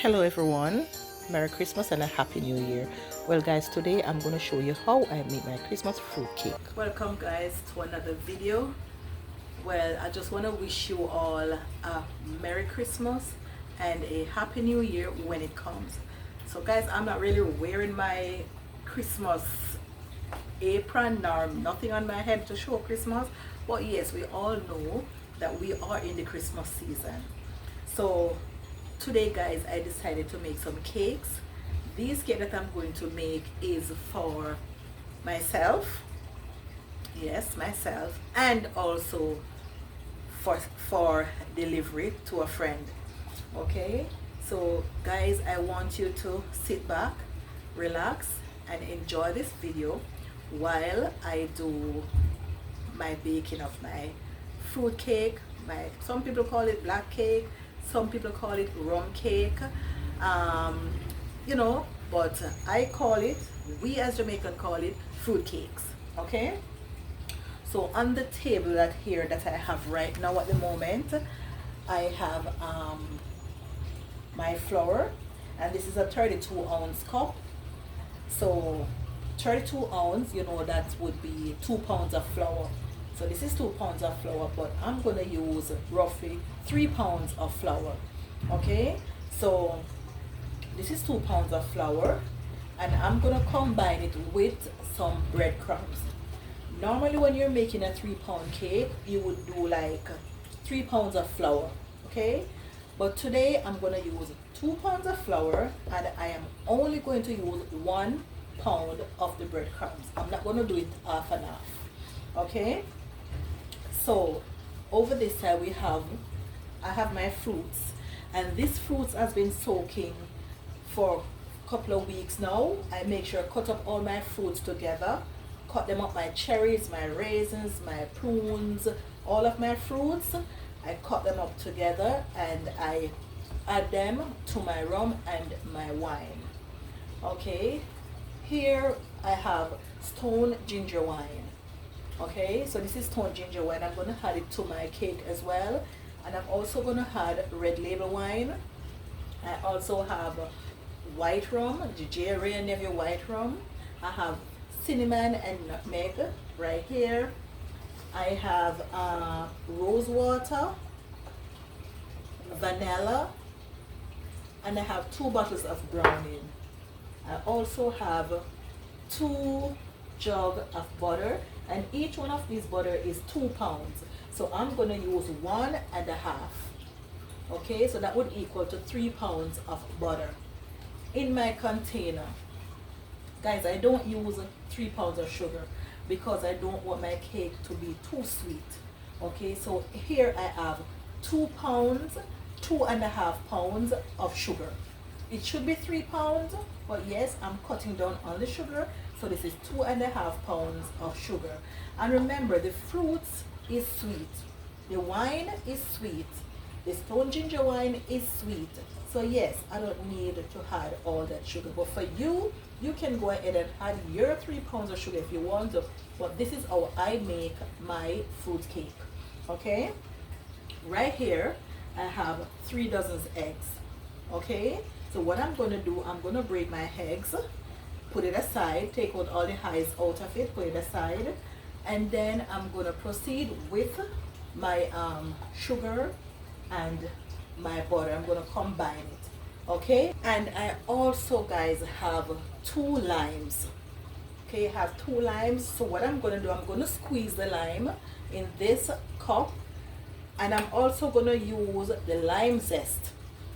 Hello everyone, Merry Christmas and a Happy New Year. Well guys, today I'm going to show you how I make my Christmas fruit cake. Welcome guys to another video. Well, I just want to wish you all a Merry Christmas and a Happy New Year when it comes. So guys, I'm not really wearing my Christmas apron nor nothing on my head to show Christmas, but yes, we all know that we are in the Christmas season. So today guys, I decided to make some cakes. These cake that I'm going to make is for myself, yes, myself, and also for delivery to a friend. Okay, so guys, I want you to sit back, relax, and enjoy this video while I do my baking of my fruit cake. Some people call it black cake, some people call it rum cake, but I call it, we as Jamaican call it fruit cakes. Okay, so on the table that I have right now at the moment, I have my flour, and this is a 32-ounce cup. So 32 ounce, that would be 2 pounds of flour. So this is 2 pounds of flour, but I'm going to use roughly 3 pounds of flour. Okay, so this is 2 pounds of flour, and I'm going to combine it with some breadcrumbs. Normally when you're making a 3-pound cake, you would do like 3 pounds of flour. Okay, but today I'm going to use 2 pounds of flour, and I am only going to use 1 pound of the breadcrumbs. I'm not going to do it half and half. Okay, so over this side I have my fruits, and this fruits has been soaking for a couple of weeks now. I make sure I cut up all my fruits together, cut them up, my cherries, my raisins, my prunes, all of my fruits. I cut them up together and I add them to my rum and my wine. Okay, here I have stone ginger wine. Okay, so this is stone ginger wine. I'm going to add it to my cake as well, and I'm also going to add red label wine. I also have white rum, the J. Ray and Neville white rum. I have cinnamon and nutmeg right here. I have rose water, vanilla, and I have 2 bottles of browning. I also have 2 jug of butter, and each one of these butter is 2 pounds. So I'm going to use 1.5. Okay, so that would equal to 3 pounds of butter in my container. Guys, I don't use 3 pounds of sugar because I don't want my cake to be too sweet. Okay, so here I have 2 pounds, 2.5 pounds of sugar. It should be 3 pounds, but yes, I'm cutting down on the sugar. So this is 2.5 pounds of sugar. And remember, the fruits is sweet, the wine is sweet, the stone ginger wine is sweet. So yes, I don't need to add all that sugar. But for you, you can go ahead and add your 3 pounds of sugar if you want to. But this is how I make my fruit cake. Okay, right here I have 3 dozen eggs. Okay, so what I'm going to do, I'm going to break my eggs, put it aside, take out all the hides out of it, put it aside, and then I'm going to proceed with my sugar and my butter. I'm going to combine it. Okay, and I also guys have 2 limes. Okay, I have 2 limes. So what I'm going to do, I'm going to squeeze the lime in this cup, and I'm also going to use the lime zest.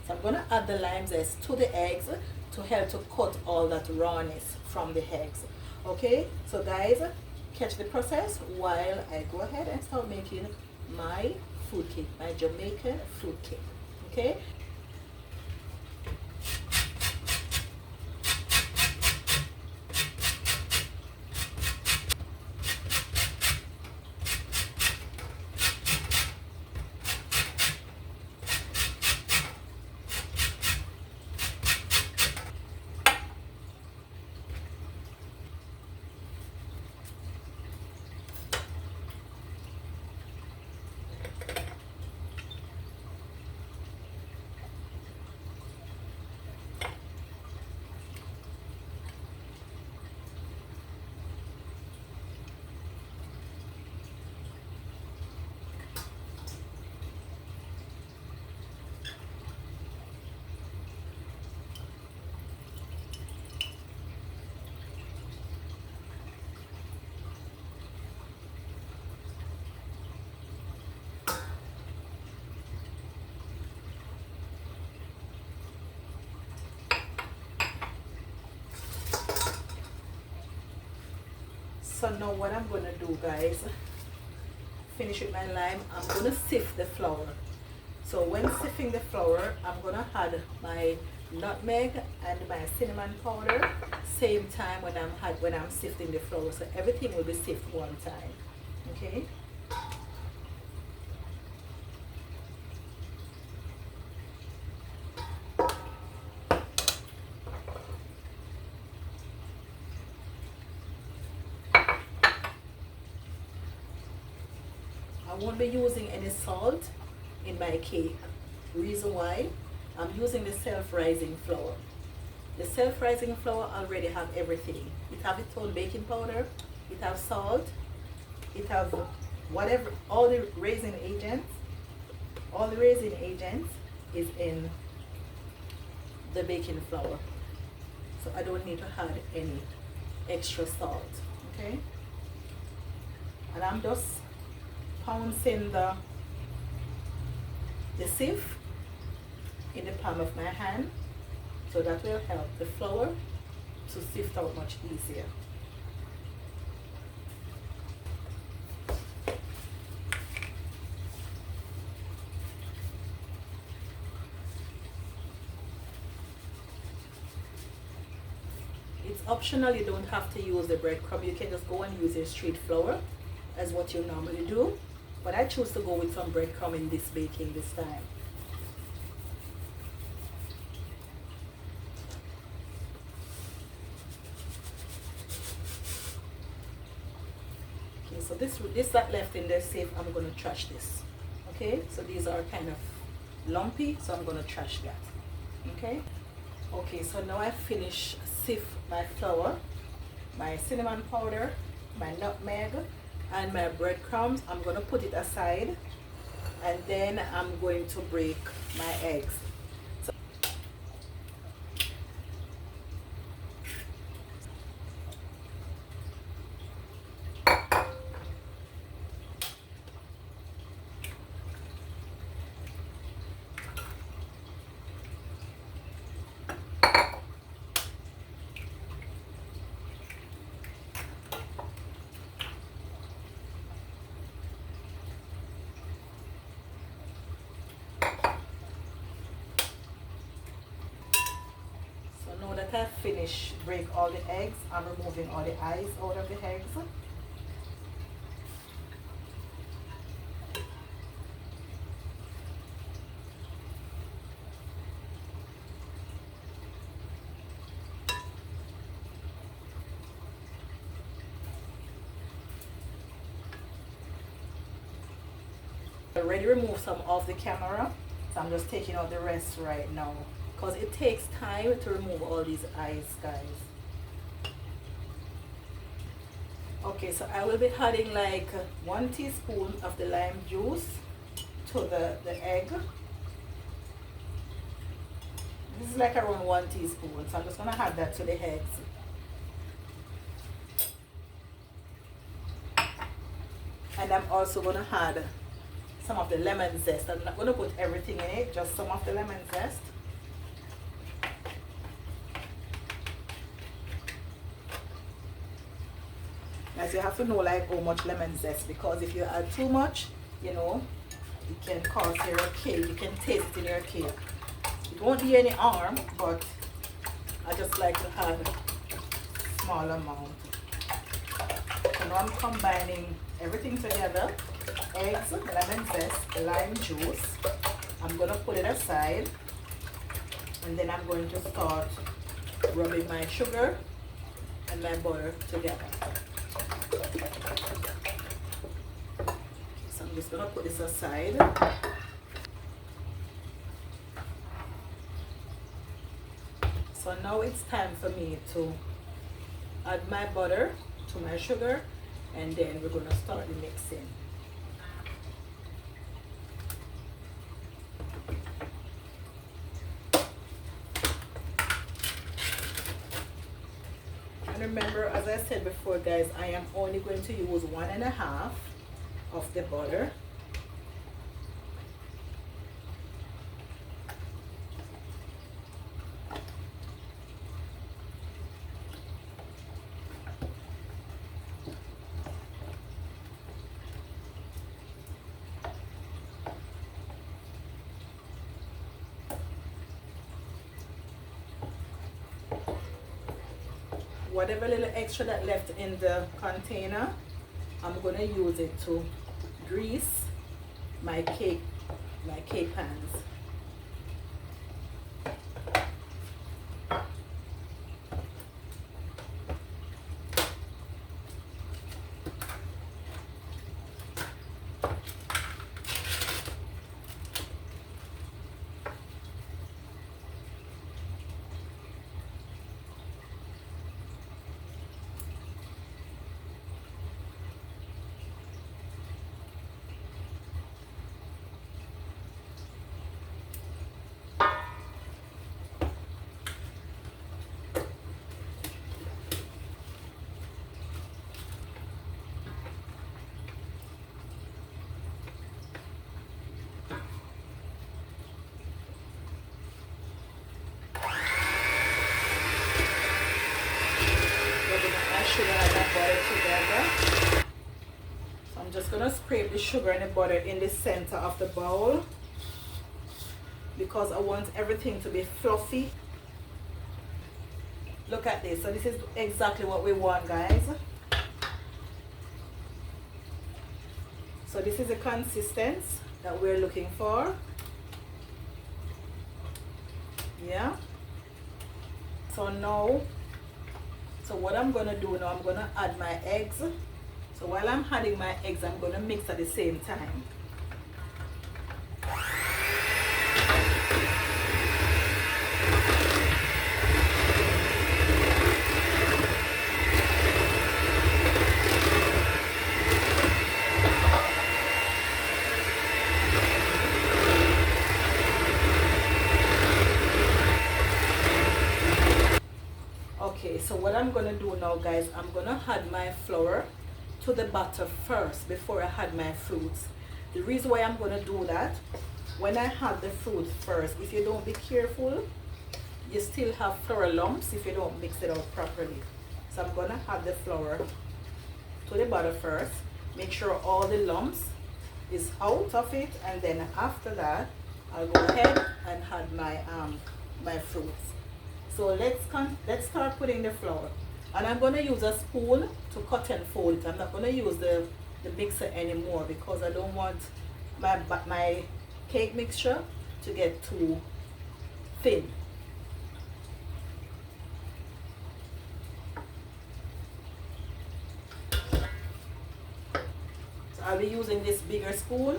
So I'm going to add the lime zest to the eggs to help to cut all that rawness from the eggs. Okay, so guys, catch the process while I go ahead and start making my fruit cake, my Jamaican fruit cake. Okay, So now what I'm gonna do, guys, finish with my lime, I'm gonna sift the flour. So when sifting the flour, I'm gonna add my nutmeg and my cinnamon powder same time when I'm sifting the flour. So everything will be sifted one time. Okay. I won't be using any salt in my cake. Reason why, I'm using the self-rising flour. The self-rising flour already have everything. It have its own baking powder, it have salt, it have whatever, all the raising agents is in the baking flour. So I don't need to add any extra salt, okay? And I'm just pouncing the sieve in the palm of my hand, so that will help the flour to sift out much easier. It's optional, you don't have to use the breadcrumb. You can just go and use your street flour as what you normally do. But I choose to go with some breadcrumb in this baking this time. Okay, so this that left in there safe, I'm gonna trash this. Okay, so these are kind of lumpy, so I'm gonna trash that. Okay. Okay, so now I finish sift my flour, my cinnamon powder, my nutmeg, and my breadcrumbs. I'm going to put it aside, and then I'm going to break my eggs. Now that I've finished break all the eggs, I'm removing all the eyes out of the eggs. I already removed some off the camera, so I'm just taking out the rest right now, because it takes time to remove all these eyes, guys. Okay, so I will be adding like 1 teaspoon of the lime juice to the egg. This is like around 1 teaspoon, so I'm just gonna add that to the eggs. And I'm also gonna add some of the lemon zest. I'm not gonna put everything in it, just some of the lemon zest. As you have to know like how much lemon zest, because if you add too much, you know, it can cause your cake, you can taste it in your cake. It won't be any harm, but I just like to add a small amount. So now I'm combining everything together, eggs, lemon zest, lime juice. I'm gonna put it aside, and then I'm going to start rubbing my sugar and my butter together. So I'm just gonna put this aside. So now it's time for me to add my butter to my sugar, and then we're gonna start the mixing. And remember, as I said before, guys, I am only going to use 1.5 of the butter. whatever little extra that left in the container, I'm gonna use it to grease my cake pans. Sugar and the butter together. So I'm just gonna scrape the sugar and the butter in the center of the bowl because I want everything to be fluffy. Look at this. So this is exactly what we want, guys. So this is the consistency that we're looking for. Yeah. So what I'm gonna do now, I'm gonna add my eggs. So while I'm adding my eggs, I'm gonna mix at the same time. Okay, so what I'm gonna do now, guys, I'm gonna add my flour to the batter first before I add my fruits. The reason why I'm gonna do that, when I add the fruit first, if you don't be careful, you still have flour lumps if you don't mix it out properly. So I'm gonna add the flour to the batter first, make sure all the lumps is out of it, and then after that I'll go ahead and add my fruits. So let's start putting the flour, and I'm going to use a spoon to cut and fold it. I'm not going to use the mixer anymore because I don't want my cake mixture to get too thin. So I'll be using this bigger spoon.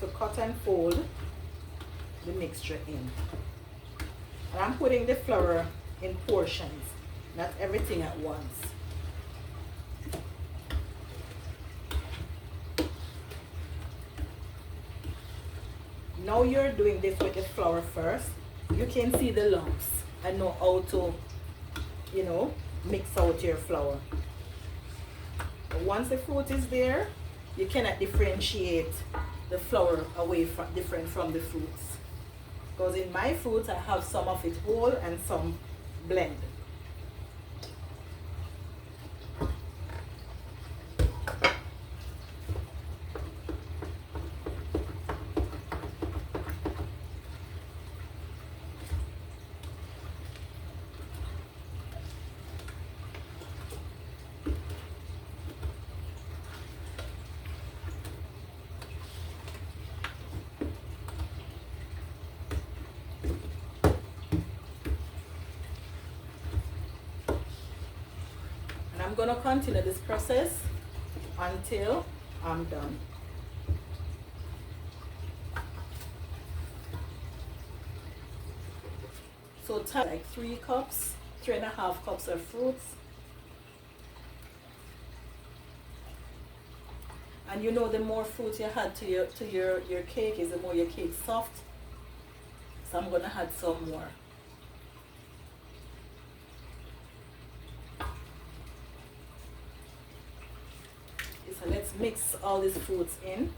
To cut and fold the mixture in. And I'm putting the flour in portions, not everything at once. Now you're doing this with the flour first. You can see the lumps and know how to, mix out your flour. But once the fruit is there, you cannot differentiate the flour different from the fruits, because in my fruits I have some of it whole and some blend. I'm going to continue this process until I'm done. So take like 3.5 cups of fruits. And the more fruit you add to your cake is the more your cake soft. So I'm going to add some more. So let's mix all these fruits in.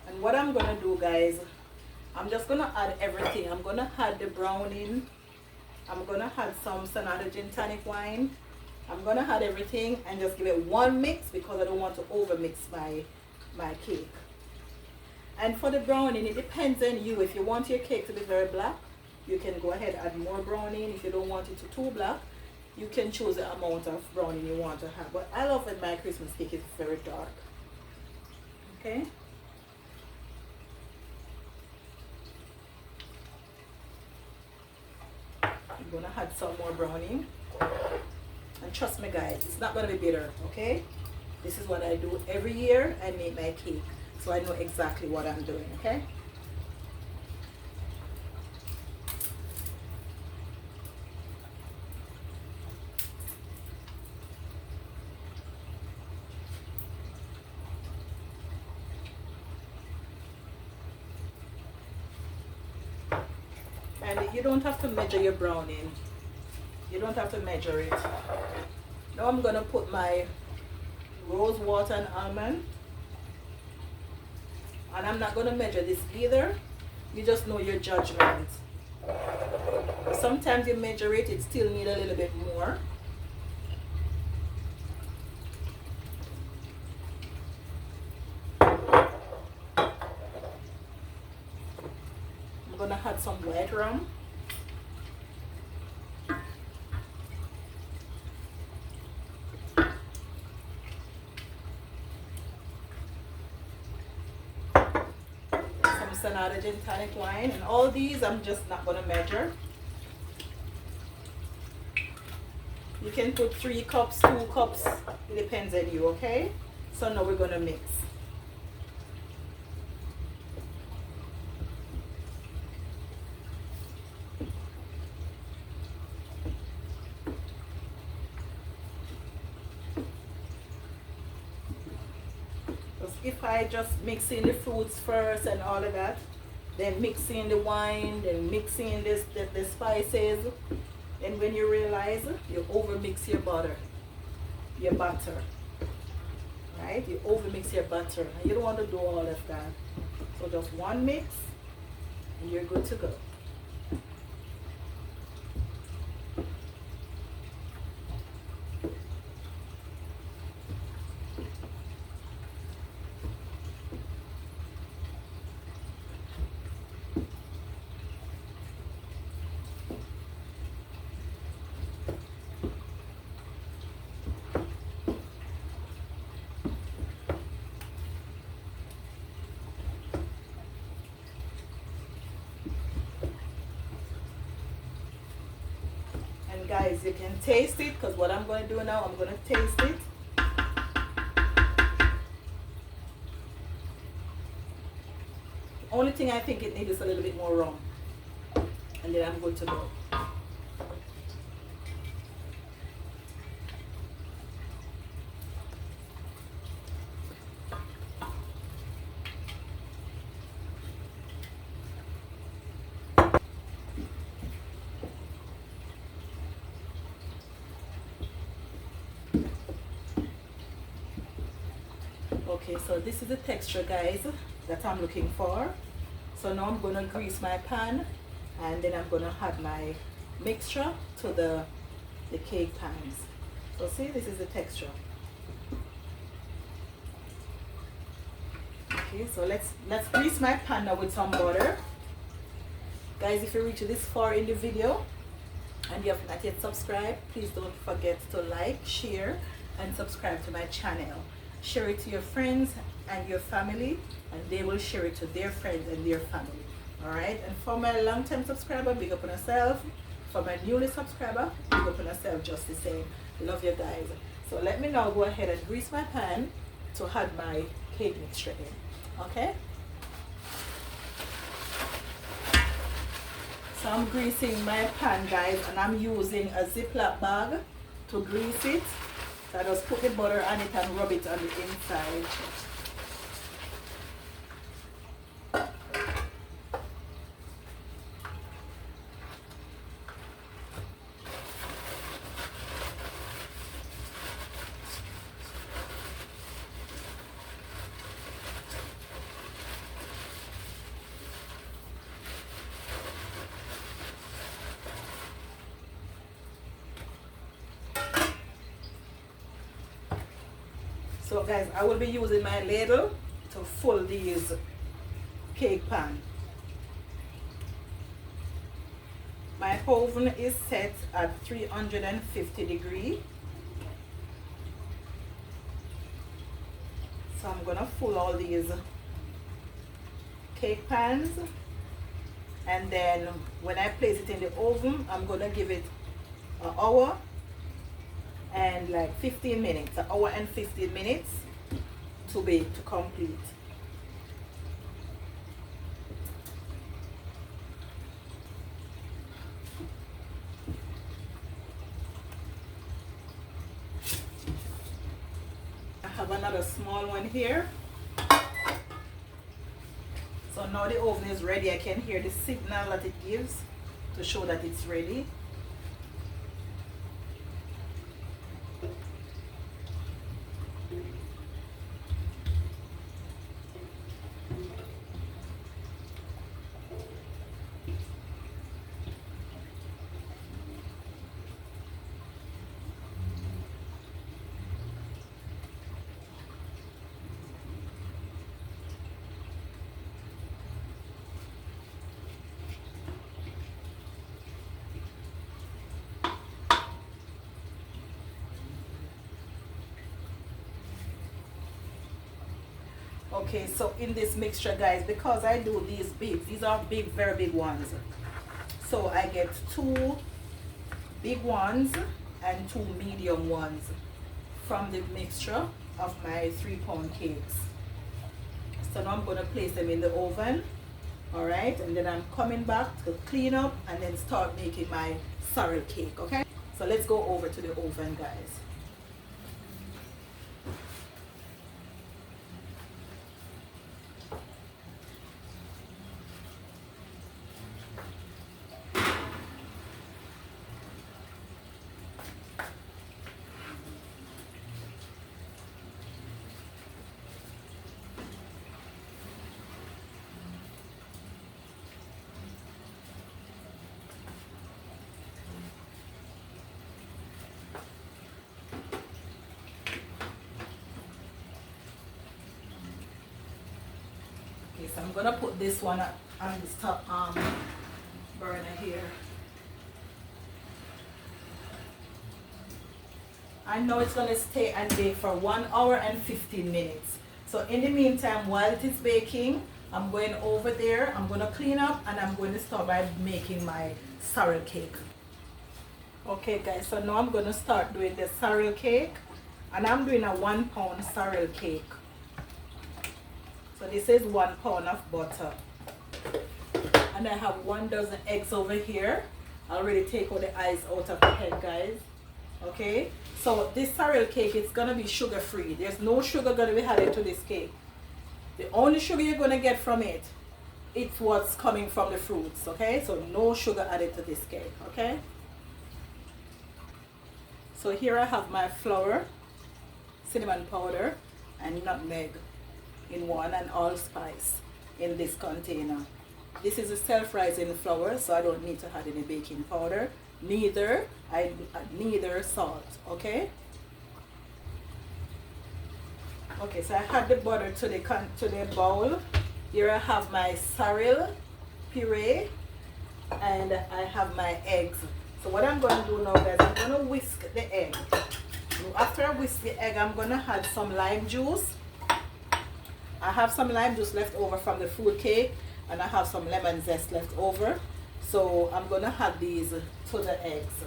And what I'm gonna do, guys, I'm just gonna add everything. I'm gonna add the browning. I'm gonna add some Sonata gin tonic wine. I'm gonna add everything and just give it one mix because I don't want to over mix my cake. And for the browning, it depends on you. If you want your cake to be very black, you can go ahead and add more browning. If you don't want it to too black, you can choose the amount of browning you want to have. But I love when my Christmas cake is very dark. Okay. I'm gonna add some more browning. And trust me guys, it's not gonna be bitter, okay? This is what I do every year. I make my cake, so I know exactly what I'm doing, okay? And you don't have to measure your browning. You don't have to measure it. Now I'm gonna put my rose water and almond. And I'm not gonna measure this either. You just know your judgment. Sometimes you measure it, it still need a little bit more. I'm gonna add some white rum. Some Sonata gin tonic wine, and all these I'm just not gonna measure. You can put 3 cups, 2 cups, it depends on you, okay? So now we're gonna mix. If I just mix in the fruits first and all of that, then mix in the wine, then mix in the spices, and when you realize you over mix your butter, right? You over mix your butter, and you don't want to do all of that. So just one mix, and you're good to go. Guys, you can taste it, because what I'm going to do now, I'm going to taste it. The only thing I think it needs is a little bit more rum, and then I'm good to go. Okay, so this is the texture, guys, that I'm looking for. So now I'm going to grease my pan, and then I'm going to add my mixture to the cake pans. So see, this is the texture. Okay, so let's grease my pan now with some butter. Guys, if you reach this far in the video and you have not yet subscribed, please don't forget to like, share, and subscribe to my channel. Share it to your friends and your family, and they will share it to their friends and their family. Alright, and for my long-term subscriber, big up on yourself. For my newly subscriber, big up on yourself just the same. Love you guys. So let me now go ahead and grease my pan to add my cake mixture in. Okay, so I'm greasing my pan, guys, and I'm using a Ziploc bag to grease it. So I just put the butter on it and rub it on the inside. So guys, I will be using my ladle to fill these cake pan. My oven is set at 350 degrees. So I'm gonna fill all these cake pans, and then when I place it in the oven, I'm gonna give it an hour and like 15 minutes, an hour and 15 minutes to bake, to complete. I have another small one here. So now the oven is ready. I can hear the signal that it gives to show that it's ready. Okay, so in this mixture, guys, because I do these big, these are big, very big ones. So I get 2 big ones and 2 medium ones from the mixture of my 3-pound cakes. So now I'm going to place them in the oven. Alright, and then I'm coming back to clean up and then start making my sorrel cake. Okay, so let's go over to the oven, guys. So I'm gonna put this one on this top burner here. I know it's gonna stay and bake for 1 hour and 15 minutes. So in the meantime, while it is baking, I'm going over there, I'm gonna clean up, and I'm going to start by making my sorrel cake. Okay guys, so now I'm gonna start doing the sorrel cake, and I'm doing a 1-pound sorrel cake. So this is 1 pound of butter, and I have 1 dozen eggs over here. I already take all the eyes out of the head, guys. Okay, so this sorrel cake, it's gonna be sugar free. There's no sugar gonna be added to this cake. The only sugar you're gonna get from it, it's what's coming from the fruits. Okay, so no sugar added to this cake. Okay, so here I have my flour, cinnamon powder, and nutmeg in one, and allspice in this container. This is a self-rising flour, so I don't need to add any baking powder, neither salt. Okay, so I add the butter to the bowl. Here I have my sorrel puree, and I have my eggs. So what I'm going to do now, guys, I'm going to whisk the egg. After I whisk the egg, I'm going to add some lime juice. I have some lime juice left over from the fruit cake, and I have some lemon zest left over. So I'm going to add these to the eggs.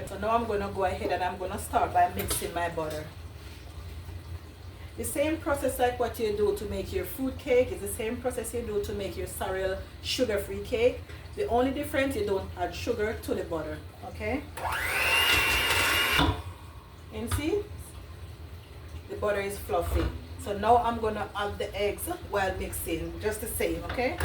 So now I'm going to go ahead and I'm going to start by mixing my butter. The same process like what you do to make your fruit cake is the same process you do to make your sorrel sugar-free cake. The only difference, you don't add sugar to the butter. Okay? And see, the butter is fluffy. So now I'm gonna add the eggs while mixing, just the same, okay?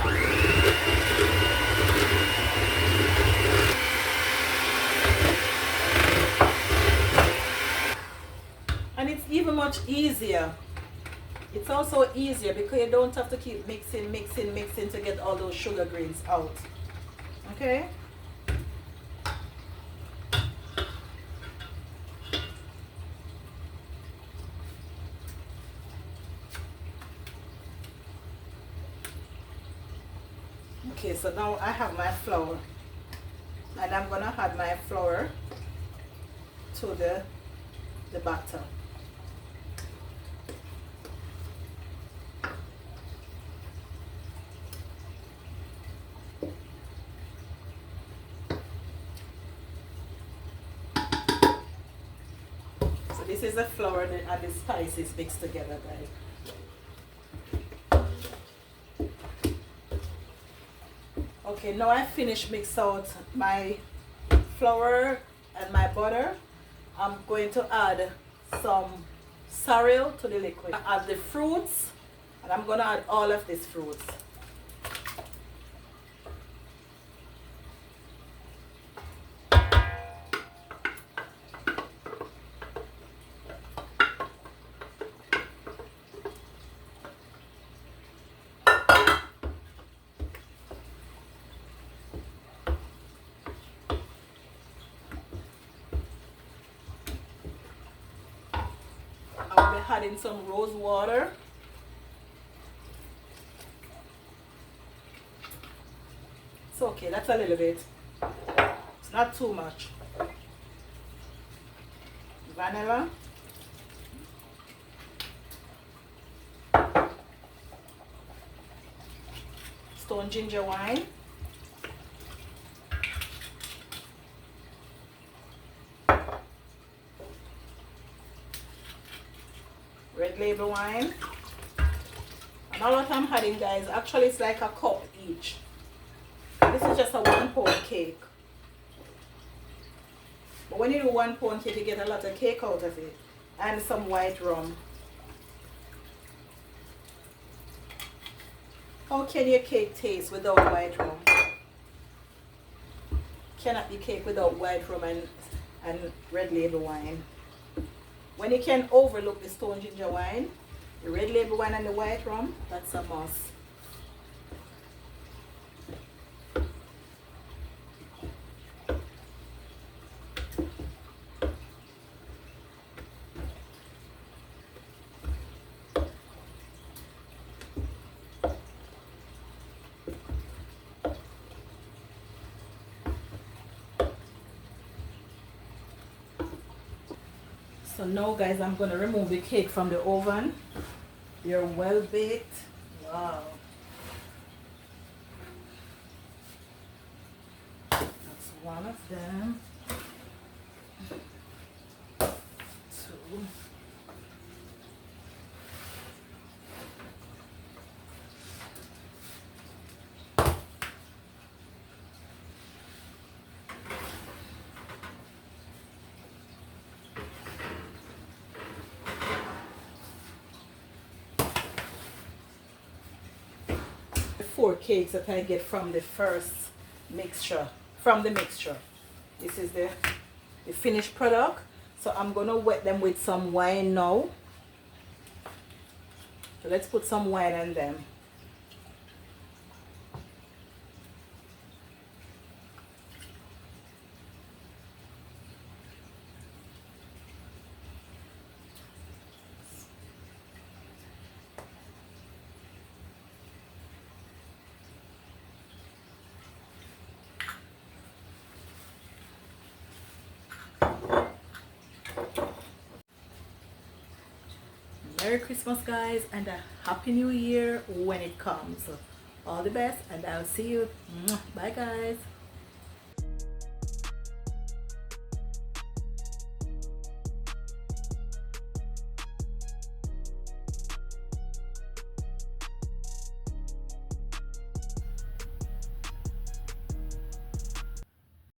And it's even much easier. It's also easier because you don't have to keep mixing to get all those sugar grains out. Okay? Okay, so now I have my flour. And I'm gonna add my flour to the batter. This is the flour and the spices mixed together, guys. Okay, now I finished mix out my flour and my butter. I'm going to add some sorrel to the liquid. I add the fruits, and I'm going to add all of these fruits. I'll be adding some rose water. It's okay, that's a little bit. It's not too much. Vanilla. Stone ginger wine. Red label wine. And all what I'm adding, guys, actually it's like a cup each. This is just a 1 pound cake. But when you do 1 pound cake, you get a lot of cake out of it. And some white rum. How can your cake taste without white rum? Cannot be cake without white rum and red label wine. When you can overlook the stone ginger wine, the red label wine and the white rum, that's a must. So now, guys, I'm going to remove the cake from the oven. They're well baked. Wow. That's one of them. Two. Four cakes that I get from the first mixture, This is the finished product. So I'm gonna wet them with some wine now. So let's put some wine in them. Merry Christmas, guys, and a Happy New Year when it comes. All the best, and I'll see you. Bye, guys.